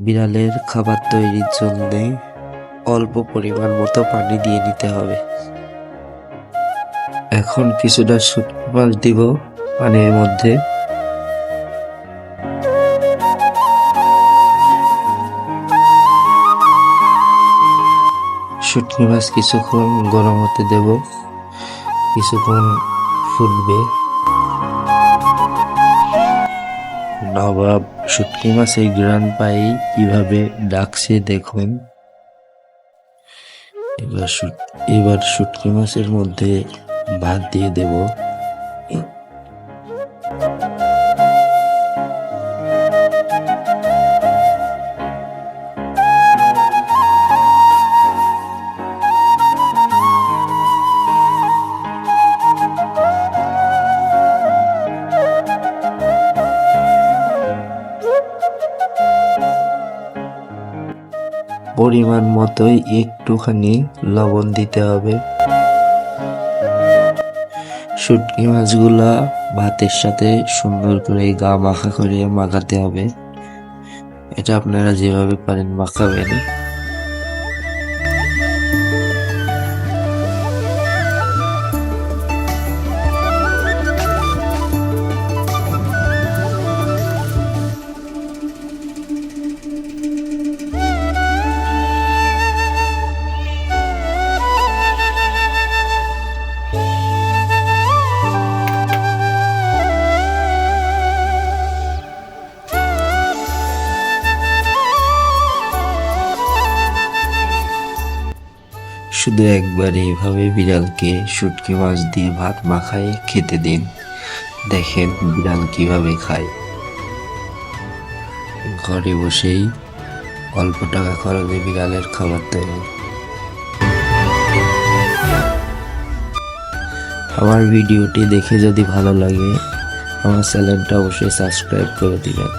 বিড়ালের খাবার তৈরির জন্য অল্প পরিমাণ মতো পানি দিয়ে নিতে হবে। এখন কিছুটা শুকনো মাছ দিব পানির মধ্যে। শুটকি মাছ কিছুক্ষণ গরম হতে দেব, কিছুক্ষণ ফুটবে। নবাব শুটকি মাছের ঘ্রাণ পাই কিভাবে ডাকছে দেখুন। এবার শুটকি মাছের মধ্যে ভাত দিয়ে দেব। পরিমাণ মতোই একটুখানি লবণ দিতে হবে। শুটকি মাছগুলা ভাতের সাথে সুন্দর করে গা মাখা করে মাখাতে হবে। এটা আপনারা যেভাবে পারেন মাখাবেন। শুধু একবার এইভাবে বিড়ালকে শুটকি মাছ দিয়ে ভাত মাখায় খেতে দিন, দেখেন বিড়াল কিভাবে খায়। ঘরে বসেই অল্প টাকা খরচে বিড়ালের খাবার তৈরি। আমার ভিডিওটি দেখে যদি ভালো লাগে আমার চ্যানেলটা অবশ্যই সাবস্ক্রাইব করে দিবেন।